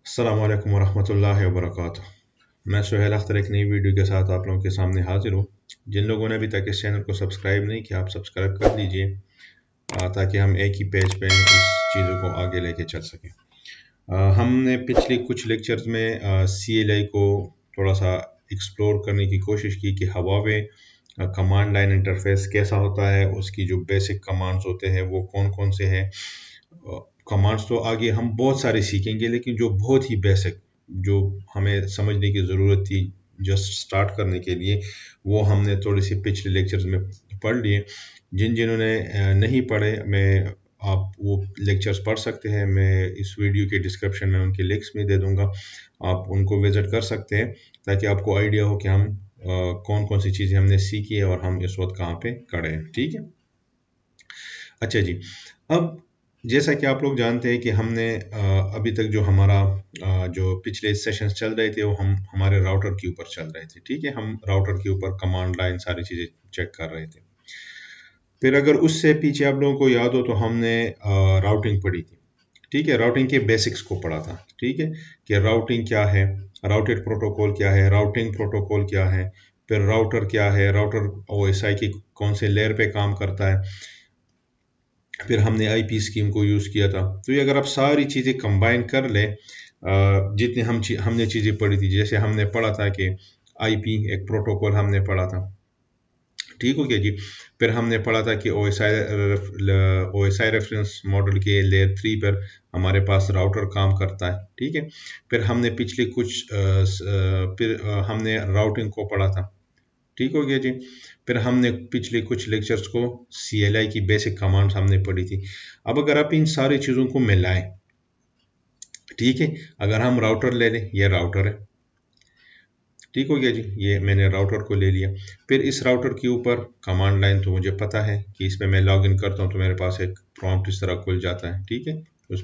अस्सलाम वालेकुम वरहमतुल्लाहि वबरकातुह। मैं सुहेल अख्तर एक नई वीडियो के साथ आप लोगों के सामने हाजिर हूँ। जिन लोगों ने अभी तक इस चैनल को सब्सक्राइब नहीं किया, आप सब्सक्राइब कर लीजिए ताकि हम एक ही पेज पे इस चीज़ों को आगे लेके चल सकें। हमने पिछले कुछ लेक्चर्स में CLI को थोड़ा सा एक्सप्लोर करने की कोशिश की कि हवावे कमांड लाइन इंटरफेस कैसा होता है, उसकी जो बेसिक कमांड्स होते हैं वो कौन कौन से हैं। कमांड्स तो आगे हम बहुत सारे सीखेंगे, लेकिन जो बहुत ही बेसिक, जो हमें समझने की ज़रूरत थी जस्ट स्टार्ट करने के लिए, वो हमने थोड़ी सी पिछले लेक्चर्स में पढ़ लिए। जिन्होंने नहीं पढ़े, मैं आप वो लेक्चर्स पढ़ सकते हैं। मैं इस वीडियो के डिस्क्रिप्शन में उनके लिंक्स में दे दूंगा, आप उनको विज़िट कर सकते हैं ताकि आपको आइडिया हो कि हम कौन कौन सी चीज़ें हमने सीखी है और हम इस वक्त कहाँ पे खड़े हैं। ठीक है, अच्छा जी। अब जैसा कि आप लोग जानते हैं कि हमने अभी तक जो हमारा जो पिछले सेशंस चल रहे थे वो हम हमारे राउटर के ऊपर चल रहे थे। ठीक है, हम राउटर के ऊपर कमांड लाइन सारी चीज़ें चेक कर रहे थे। फिर अगर उससे पीछे आप लोगों को याद हो तो हमने राउटिंग पढ़ी थी। ठीक है, राउटिंग के बेसिक्स को पढ़ा था। ठीक है, कि राउटिंग क्या है, राउटेड प्रोटोकॉल क्या है, राउटिंग प्रोटोकॉल क्या है, फिर राउटर क्या है, राउटर OSI की कौन से लेयर पे काम करता है, फिर हमने IP स्कीम को यूज़ किया था। तो ये अगर आप सारी चीज़ें कंबाइन कर लें, जितनी हमने चीज़ें पढ़ी थी, जैसे हमने पढ़ा था कि IP एक प्रोटोकॉल हमने पढ़ा था। ठीक हो गया जी। फिर हमने पढ़ा था कि OSI रेफरेंस मॉडल के लेयर 3 पर हमारे पास राउटर काम करता है। ठीक है, फिर हमने पिछले फिर हमने राउटिंग को पढ़ा था। ठीक हो गया जी। फिर हमने पिछले कुछ लेक्चर्स को CLI की बेसिक कमांड्स हमने पढ़ी थी। अब अगर आप इन सारी चीज़ों को मिलाएं, ठीक है, अगर हम राउटर ले लें, ये राउटर है। ठीक हो गया जी, ये मैंने राउटर को ले लिया। फिर इस राउटर के ऊपर कमांड लाइन तो मुझे पता है कि इसमें मैं लॉग इन करता हूँ तो मेरे पास एक प्रॉम्प्ट इस तरह खुल जाता है। ठीक है, उस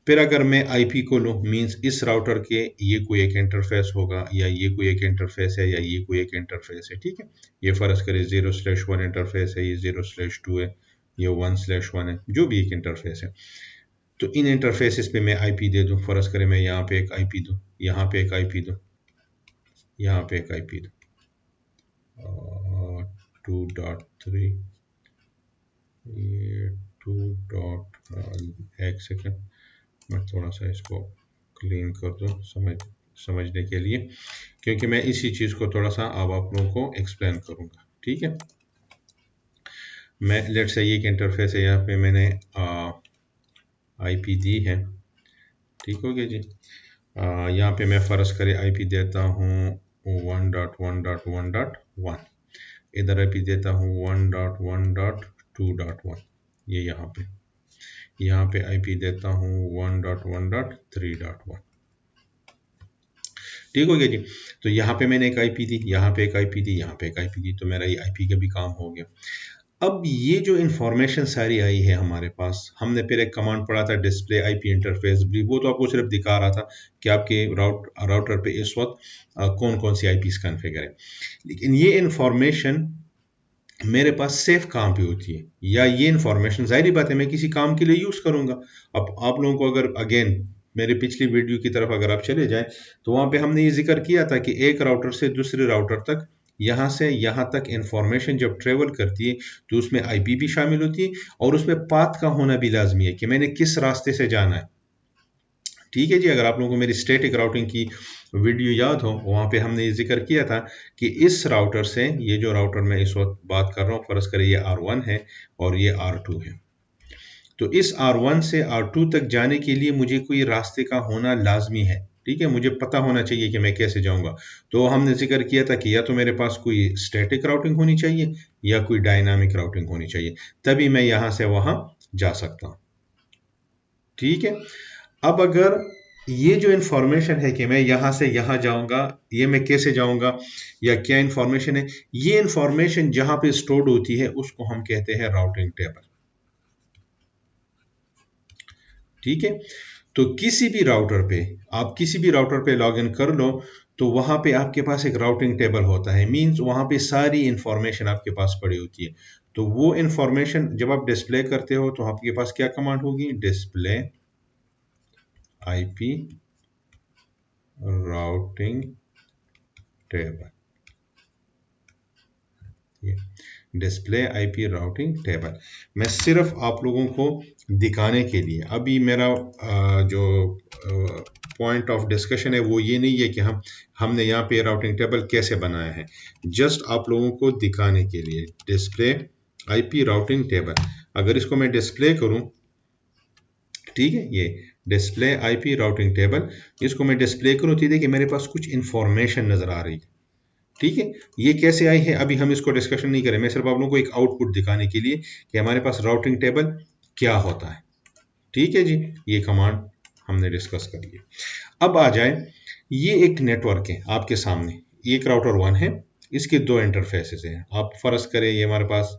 फिर अगर मैं IP को लूँ, मीन्स इस राउटर के ये कोई एक इंटरफेस होगा, या ये कोई एक इंटरफेस है, या ये कोई एक इंटरफेस है। ठीक है, ये फर्ज करें 0/1 इंटरफेस है, ये 0/2 है, ये 1/1 है, जो भी एक इंटरफेस है। तो इन इंटरफेसेस पे मैं IP दे दूँ। फर्ज करें मैं यहाँ पे एक IP दूँ, यहाँ पे एक IP दूँ, यहाँ पे एक IP दूँ, 2.3, ये 2. एक सेकेंड, मैं थोड़ा सा इसको क्लीन कर दूँ समझने के लिए, क्योंकि मैं इसी चीज़ को थोड़ा सा अब आप लोगों को एक्सप्लेन करूँगा। ठीक है, मैं लेट्स से एक इंटरफेस है, यहाँ पे मैंने IP दी है। ठीक हो गया जी। यहाँ पे मैं फ़र्ज़ करे IP देता हूँ 1.1.1.1, इधर IP देता हूँ 1.1.2.1, ये यहाँ पे IP देता हूँ 1.1.3.1। ठीक हो गया जी। तो यहाँ पे मैंने एक IP दी, यहाँ पे एक IP दी, यहाँ पे एक IP दी, तो मेरा ये IP का भी काम हो गया। अब ये जो इंफॉर्मेशन सारी आई है हमारे पास, हमने फिर एक कमांड पढ़ा था डिस्प्ले IP इंटरफेस भी, वो तो आपको सिर्फ दिखा रहा था कि आपके राउटर पे इस वक्त कौन कौन सी IPs कॉन्फ़िगर है। लेकिन ये इंफॉर्मेशन मेरे पास सेफ कहाँ पे होती है, या ये इंफॉर्मेशन जाहिर बात है मैं किसी काम के लिए यूज़ करूँगा। अब आप लोगों को अगर अगेन मेरे पिछली वीडियो की तरफ अगर आप चले जाएं, तो वहाँ पे हमने ये जिक्र किया था कि एक राउटर से दूसरे राउटर तक, यहाँ से यहाँ तक इंफॉर्मेशन जब ट्रेवल करती है तो उसमें IP भी शामिल होती है, और उसमें पाथ का होना भी लाजमी है कि मैंने किस रास्ते से जाना है। ठीक है जी, अगर आप लोगों को मेरी स्टैटिक राउटिंग की वीडियो याद हो, वहाँ पे हमने ये जिक्र किया था कि इस राउटर से, ये जो राउटर मैं इस वक्त बात कर रहा हूँ, फर्ज करें ये R1 है और ये R2 है, तो इस R1 से R2 तक जाने के लिए मुझे कोई रास्ते का होना लाजमी है। ठीक है, मुझे पता होना चाहिए कि मैं कैसे जाऊंगा। तो हमने जिक्र किया था कि या तो मेरे पास कोई स्टैटिक राउटिंग होनी चाहिए या कोई डायनामिक राउटिंग होनी चाहिए, तभी मैं यहाँ से वहाँ जा सकता हूँ। ठीक है, अब अगर ये जो इंफॉर्मेशन है कि मैं यहाँ से यहाँ जाऊँगा, ये मैं कैसे जाऊँगा या क्या इंफॉर्मेशन है, ये इंफॉर्मेशन जहाँ पे स्टोर्ड होती है उसको हम कहते हैं राउटिंग टेबल। ठीक है, तो किसी भी राउटर पे, आप किसी भी राउटर पे लॉग इन कर लो, तो वहाँ पे आपके पास एक राउटिंग टेबल होता है, मीन्स वहाँ पे सारी इंफॉर्मेशन आपके पास पड़ी होती है। तो वो इंफॉर्मेशन जब आप डिस्प्ले करते हो तो आपके पास क्या कमांड होगी, डिस्प्ले आईपी राउटिंग टेबल, ये डिस्प्ले आईपी राउटिंग टेबल। मैं सिर्फ आप लोगों को दिखाने के लिए, अभी मेरा जो पॉइंट ऑफ डिस्कशन है वो ये नहीं है कि हमने यहाँ पे राउटिंग टेबल कैसे बनाया है, जस्ट आप लोगों को दिखाने के लिए डिस्प्ले आईपी राउटिंग टेबल। अगर इसको मैं डिस्प्ले करूँ, ठीक है, ये डिस्प्ले आईपी राउटिंग टेबल, इसको मैं डिस्प्ले करूँ तो देखिए मेरे पास कुछ इंफॉर्मेशन नजर आ रही है। ठीक है, ये कैसे आई है अभी हम इसको डिस्कशन नहीं करें, मैं सिर्फ आप लोगों को एक आउटपुट दिखाने के लिए कि हमारे पास राउटिंग टेबल क्या होता है। ठीक है जी, ये कमांड हमने डिस्कस कर लिया। अब आ जाए, ये एक नेटवर्क है आपके सामने, एक राउटर 1 है, इसके दो इंटरफेसेस हैं। आप फर्ज करें ये हमारे पास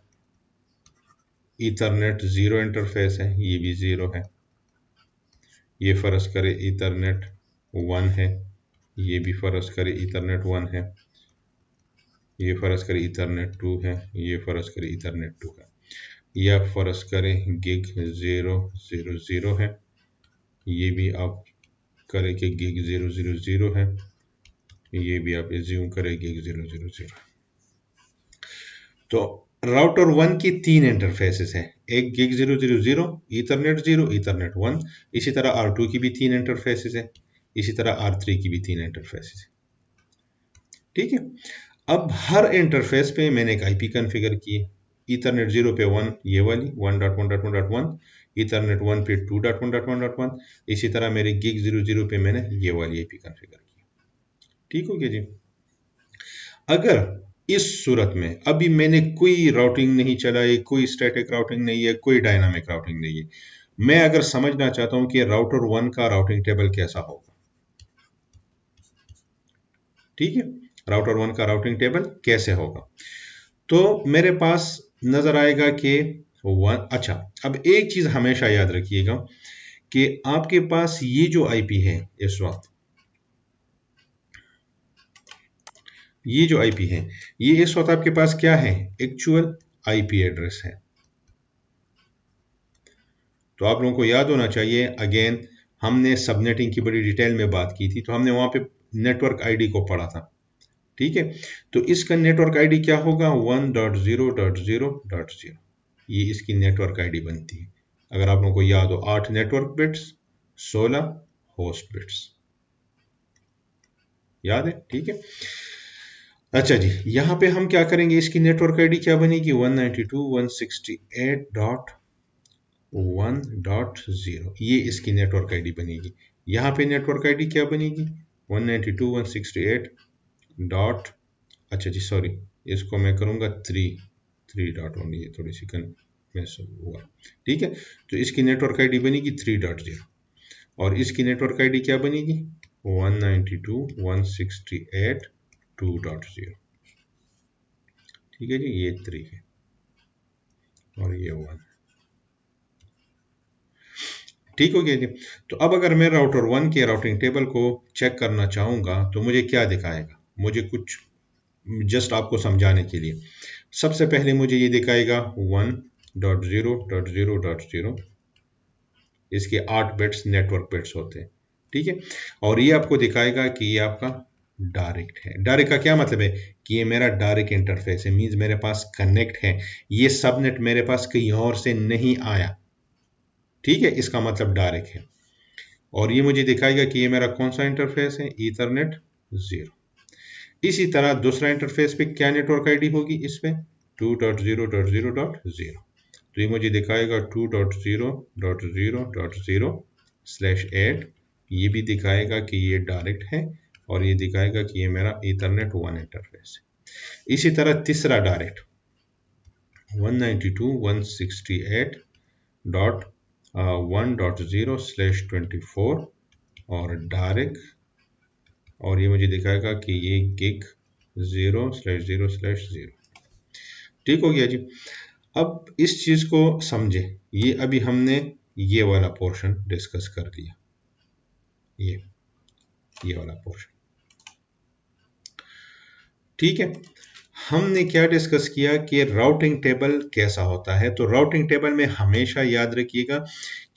ईथरनेट 0 इंटरफेस है, ये भी 0 है। ये फर्ज करें ईथरनेट 1 है, ये भी फर्ज करें ईथरनेट 1 है। ये फर्ज करें ईथरनेट 2 है, ये फर्ज करें ईथरनेट 2 है। या फर्ज करें गिग 000 है, ये भी आप करें कि गिग 000 है, ये भी आप एज्यूम करें गिग 000। तो राउटर 1 की 3 इंटरफेसेस हैं, एक गिग 000, ईथरनेट 0, ईथरनेट 1। इसी तरह R2 की भी 3 इंटरफेसेस हैं, इसी तरह R3 की भी 3 इंटरफेसेस हैं। ठीक है, अब हर इंटरफेस पे मैंने एक आईपी कॉन्फ़िगर की है। ईथरनेट 0 पे 1, ये वाली 1.1.1.1, ईथरनेट 1 पे 2.1.1.1, इसी तरह मेरे गिग 00 पे मैंने ये वाली आईपी कॉन्फ़िगर की। ठीक हो गया जी। अगर इस सूरत में अभी मैंने कोई राउटिंग नहीं चलाई, कोई स्टैटिक राउटिंग नहीं है, कोई डायनामिक राउटिंग नहीं है, मैं अगर समझना चाहता हूं कि राउटर 1 का राउटिंग टेबल कैसा होगा, ठीक है, राउटर 1 का राउटिंग टेबल कैसे होगा, तो मेरे पास नजर आएगा कि अच्छा, अब एक चीज हमेशा याद रखिएगा कि आपके पास ये जो आईपी है इस वक्त, ये जो आईपी है, ये इस वक्त आपके पास क्या है, एक्चुअल आईपी एड्रेस है। तो आप लोगों को याद होना चाहिए, अगेन हमने सबनेटिंग की बड़ी डिटेल में बात की थी, तो हमने वहां पे नेटवर्क आईडी को पढ़ा था। ठीक है, तो इसका नेटवर्क आईडी क्या होगा, 1.0.0.0, ये इसकी नेटवर्क आईडी बनती है। अगर आप लोगों को याद हो, 8 नेटवर्क बिट्स, 16 होस्ट बिट्स, याद है? ठीक है, अच्छा जी, यहां पे हम क्या करेंगे, इसकी नेटवर्क आईडी क्या बनेगी, 192.168.1.0, ये इसकी नेटवर्क आईडी बनेगी। यहां पे नेटवर्क आईडी क्या बनेगी, 192.168 डॉट, अच्छा जी सॉरी, इसको मैं करूंगा 3 डॉट ओनली, ये थोड़ी सी मिस हुआ। ठीक है, तो इसकी नेटवर्क आईडी बनेगी 3.0 और इसकी नेटवर्क आईडी क्या बनेगी, 192.168.2.0। ठीक है जी, ये 3 है और ये 1। ठीक हो गया जी। तो अब अगर मैं राउटर 1 के राउटिंग टेबल को चेक करना चाहूंगा तो मुझे क्या दिखाएगा, मुझे कुछ जस्ट आपको समझाने के लिए, सबसे पहले मुझे ये दिखाएगा 1.0.0.0, इसके 8 बिट्स नेटवर्क बिट्स होते हैं। ठीक है, और ये आपको दिखाएगा कि ये आपका डायरेक्ट है। डायरेक्ट का क्या मतलब है कि ये मेरा डायरेक्ट इंटरफेस है, मींस मेरे पास कनेक्ट है, ये सबनेट मेरे पास कहीं और से नहीं आया। ठीक है, इसका मतलब डायरेक्ट है। और ये मुझे दिखाएगा कि ये मेरा कौन सा इंटरफेस है, ईथरनेट 0। इसी तरह दूसरा इंटरफेस पे क्या नेटवर्क आईडी होगी, इस पे 2.0.0.0, तो ये मुझे दिखाएगा 2.0.0.0/8, ये भी दिखाएगा कि ये डायरेक्ट है और ये दिखाएगा कि ये मेरा ईथरनेट 1 इंटरफेस है। इसी तरह तीसरा डायरेक्ट 192.168.1.0/24 और डायरेक्ट, और ये मुझे दिखाएगा कि ये गिग 0/0/0। ठीक हो गया जी। अब इस चीज को समझे, ये अभी हमने ये वाला पोर्शन डिस्कस कर लिया, ये वाला पोर्शन। ठीक है, हमने क्या डिस्कस किया कि राउटिंग टेबल कैसा होता है। तो राउटिंग टेबल में हमेशा याद रखिएगा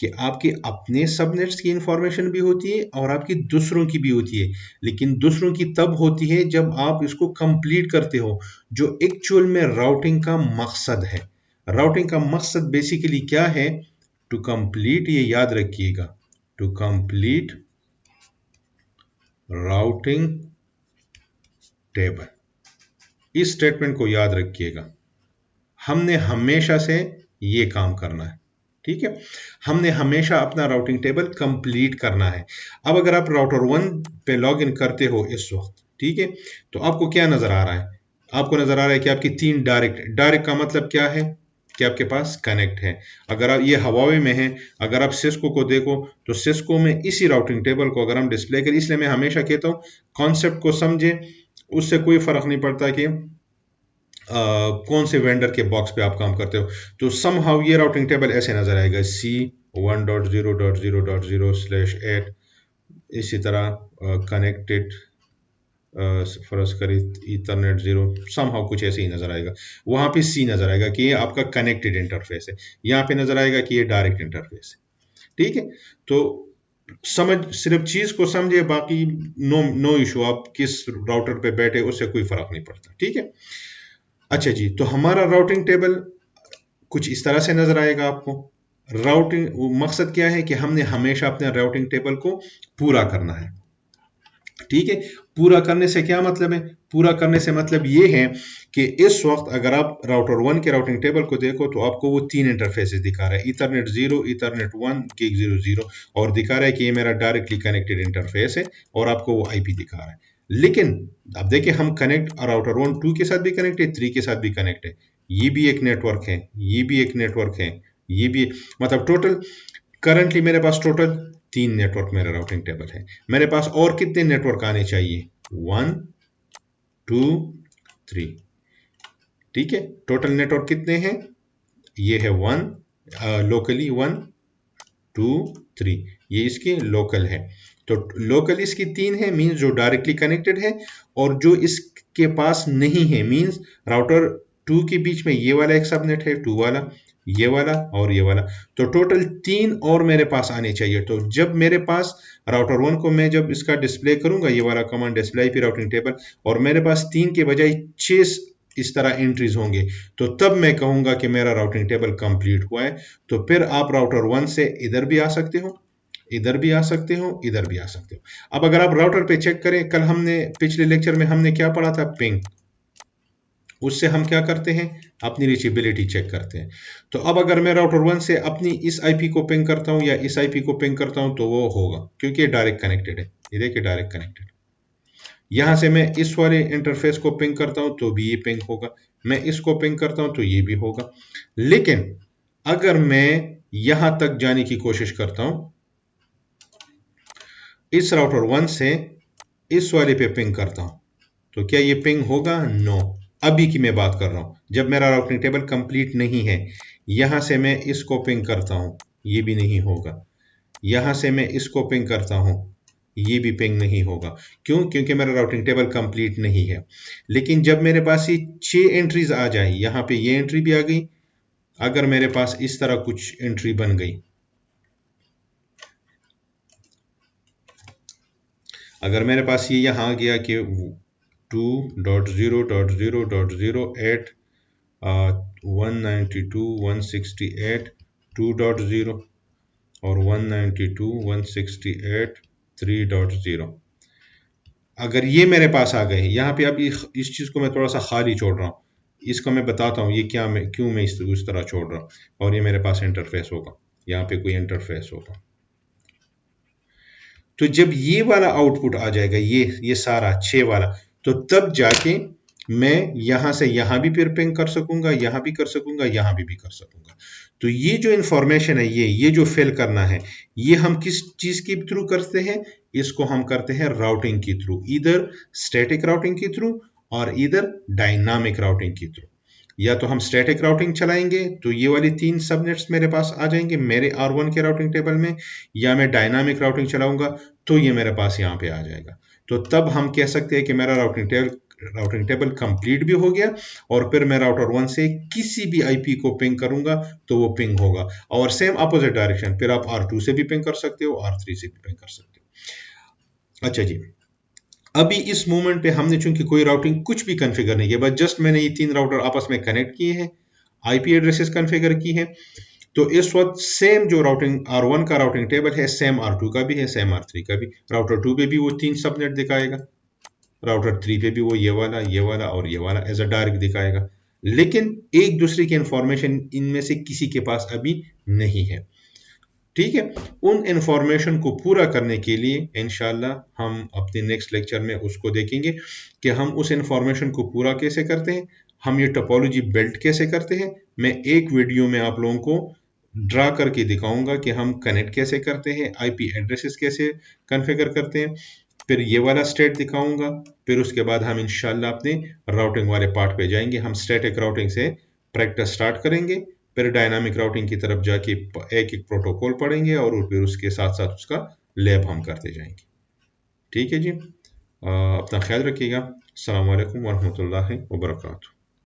कि आपके अपने सबनेट्स की इंफॉर्मेशन भी होती है और आपकी दूसरों की भी होती है, लेकिन दूसरों की तब होती है जब आप इसको कंप्लीट करते हो, जो एक्चुअल में राउटिंग का मकसद है। राउटिंग का मकसद बेसिकली क्या है? टू कंप्लीट, ये याद रखिएगा, टू कंप्लीट राउटिंग टेबल। इस स्टेटमेंट को याद रखिएगा, हमने हमेशा से ये काम करना है, ठीक है। हमने हमेशा अपना राउटिंग टेबल कंप्लीट करना है। अब अगर आप राउटर 1 पे लॉग इन करते हो इस वक्त, ठीक है, तो आपको क्या नजर आ रहा है? आपको नजर आ रहा है कि आपकी 3 डायरेक्ट का मतलब क्या है कि आपके पास कनेक्ट है। अगर आप ये हवावे में है, अगर आप सिस्को को देखो तो सिस्को में इसी राउटिंग टेबल को अगर हम डिस्प्ले करें, इसलिए मैं हमेशा कहता हूं कॉन्सेप्ट को समझे, उससे कोई फर्क नहीं पड़ता कि कौन से वेंडर के बॉक्स पे आप काम करते हो। तो समहाउ ये राउटिंग टेबल ऐसे नजर आएगा, C1.0.0.0/8, इसी तरह कनेक्टेड फर्ज करें ईथरनेट 0, समहाउ कुछ ऐसे ही नजर आएगा। वहां पे सी नजर आएगा कि ये आपका कनेक्टेड इंटरफेस है, यहाँ पे नजर आएगा कि ये डायरेक्ट इंटरफेस है, ठीक है। तो समझ, सिर्फ चीज को समझे, बाकी नो इशू, आप किस राउटर पे बैठे उससे कोई फर्क नहीं पड़ता, ठीक है। अच्छा जी, तो हमारा राउटिंग टेबल कुछ इस तरह से नजर आएगा आपको। राउटिंग मकसद क्या है कि हमने हमेशा अपने राउटिंग टेबल को पूरा करना है, ठीक है। पूरा करने से क्या मतलब है? पूरा करने से मतलब ये है कि इस वक्त अगर आप राउटर 1 के राउटिंग टेबल को देखो तो आपको वो 3 इंटरफेसेस दिखा रहा है, ईथरनेट 0, ईथरनेट 1, गिग 00, और दिखा रहा है कि ये मेरा डायरेक्टली कनेक्टेड इंटरफेस है, और आपको वो आईपी दिखा रहा है। लेकिन अब देखिए, हम कनेक्ट राउटर 1 2 के साथ भी कनेक्ट है, 3 के साथ भी कनेक्ट है, ये भी एक नेटवर्क है, ये भी एक नेटवर्क है, ये भी, मतलब टोटल करंटली मेरे पास टोटल 3 नेटवर्क मेरा राउटिंग टेबल है। मेरे पास और कितने नेटवर्क आने चाहिए? 1 2 3, ठीक है। टोटल नेटवर्क कितने हैं? ये है 1, लोकली 1 2 3, ये इसके लोकल है। तो लोकल इसकी 3 है, मींस जो डायरेक्टली कनेक्टेड है, और जो इसके पास नहीं है, मींस राउटर 2 के बीच में ये वाला एक सबनेट है, 2 वाला, ये वाला और ये वाला। तो टोटल 3 और मेरे पास आने चाहिए। तो जब मेरे पास राउटर 1 को मैं जब इसका डिस्प्ले करूंगा, ये वाला command display IP routing table, और मेरे पास 3 के बजाय 6 इस तरह एंट्रीज होंगे, तो तब मैं कहूंगा कि मेरा राउटिंग टेबल कंप्लीट हुआ है। तो फिर आप राउटर 1 से इधर भी आ सकते हो, इधर भी आ सकते हो, इधर भी आ सकते हो। अब अगर आप राउटर पे चेक करें, कल हमने पिछले लेक्चर में हमने क्या पढ़ा था? पिंग। उससे हम क्या करते हैं? अपनी रीचेबिलिटी चेक करते हैं। तो अब अगर मैं राउटर 1 से अपनी इस आईपी को पिंग करता हूं या इस आईपी को पिंग करता हूं, तो वो होगा, क्योंकि ये डायरेक्ट कनेक्टेड है। ये देखिए, डायरेक्ट कनेक्टेड। यहां से मैं इस वाले इंटरफेस को पिंग करता हूं तो भी ये पिंग होगा, मैं इसको पिंग करता हूं तो ये भी होगा। लेकिन अगर मैं यहां तक जाने की कोशिश करता हूं, इस राउटर 1 से इस वाले पे पिंग करता हूं, तो क्या ये पिंग होगा? नो। अभी की मैं बात कर रहा हूं, जब मेरा राउटिंग टेबल कंप्लीट नहीं है। यहां से मैं इसको पिंग करता हूं, ये भी नहीं होगा। यहां से मैं इसको पिंग करता हूं, ये भी पिंग नहीं होगा। क्यों? क्योंकि मेरा राउटिंग टेबल कंप्लीट नहीं है। लेकिन जब मेरे पास ये 6 एंट्रीज आ जाए, यहां पे ये एंट्री भी आ गई, अगर मेरे पास इस तरह कुछ एंट्री बन गई, अगर मेरे पास ये यहां आ गया कि 2.0.0.0.8 192.168 2.0 और 192.168 3.0, अगर ये मेरे पास आ गए, यहाँ पे अब इस चीज को मैं थोड़ा सा खाली छोड़ रहा हूँ, इसको मैं बताता हूँ ये क्या, मैं क्यों मैं इस तरह छोड़ रहा हूँ। और ये मेरे पास इंटरफेस होगा, यहाँ पे कोई इंटरफेस होगा। तो जब ये वाला आउटपुट आ जाएगा, ये सारा 6 वाला, तो तब जाके मैं यहां से यहां भी फिर पिंग कर सकूंगा, यहां भी कर सकूंगा, यहां भी कर सकूंगा। तो ये जो इंफॉर्मेशन है, ये जो फिल करना है, ये हम किस चीज के थ्रू करते हैं? इसको हम करते हैं राउटिंग के थ्रू, इधर स्टैटिक राउटिंग के थ्रू और इधर डायनामिक राउटिंग के थ्रू। या तो हम स्टैटिक राउटिंग चलाएंगे तो ये वाली 3 सबनेट्स मेरे पास आ जाएंगे मेरे R1 के राउटिंग टेबल में, या मैं डायनामिक राउटिंग चलाऊंगा तो ये मेरे पास यहाँ पे आ जाएगा। तो तब हम कह सकते हैं कि मेरा राउटिंग राउटिंग टेबल कंप्लीट भी हो गया और फिर मैं राउटर 1 से किसी भी आईपी को पिंग करूंगा तो वो पिंग होगा। और सेम अपोजिट डायरेक्शन फिर आप R2 से भी पिंग कर सकते हो, R3 से भी पिंग कर सकते हो। अच्छा जी, अभी इस मोमेंट पे हमने चूंकि कोई राउटिंग कुछ भी कॉन्फ़िगर नहीं किया, बस जस्ट मैंने ये 3 राउटर आपस में कनेक्ट किए हैं, आईपी एड्रेसेस कॉन्फ़िगर की है, तो इस वक्त सेम जो राउटिंग R1 का राउटिंग टेबल है सेम R2 का भी है, सेम R3 का भी। राउटर 2 पे भी वो 3 सबनेट दिखाएगा, राउटर 3 पे भी वो ये वाला और ये वाला एज अ डायरेक्ट दिखाएगा, लेकिन एक दूसरे की इंफॉर्मेशन इनमें से किसी के पास अभी नहीं है। ठीक है, उन इंफॉर्मेशन को पूरा करने के लिए इंशाल्लाह हम अपने नेक्स्ट लेक्चर में उसको देखेंगे कि हम उस इंफॉर्मेशन को पूरा कैसे करते हैं, हम ये टोपोलॉजी बिल्ड कैसे करते हैं। मैं एक वीडियो में आप लोगों को ड्रा करके दिखाऊंगा कि हम कनेक्ट कैसे करते हैं, आईपी एड्रेसेस कैसे कॉन्फ़िगर करते हैं, फिर ये वाला स्टेट दिखाऊंगा, फिर उसके बाद हम इंशाल्लाह अपने राउटिंग वाले पार्ट पे जाएंगे। हम स्टैटिक राउटिंग से प्रैक्टिस स्टार्ट करेंगे, फिर डायनामिक राउटिंग की तरफ जाके एक एक प्रोटोकॉल पढ़ेंगे और फिर उसके साथ साथ उसका लैब हम करते जाएंगे। ठीक है जी, अपना ख्याल रखिएगा। अस्सलाम वालेकुम वरहमतुल्लाहि वबरकातुहू।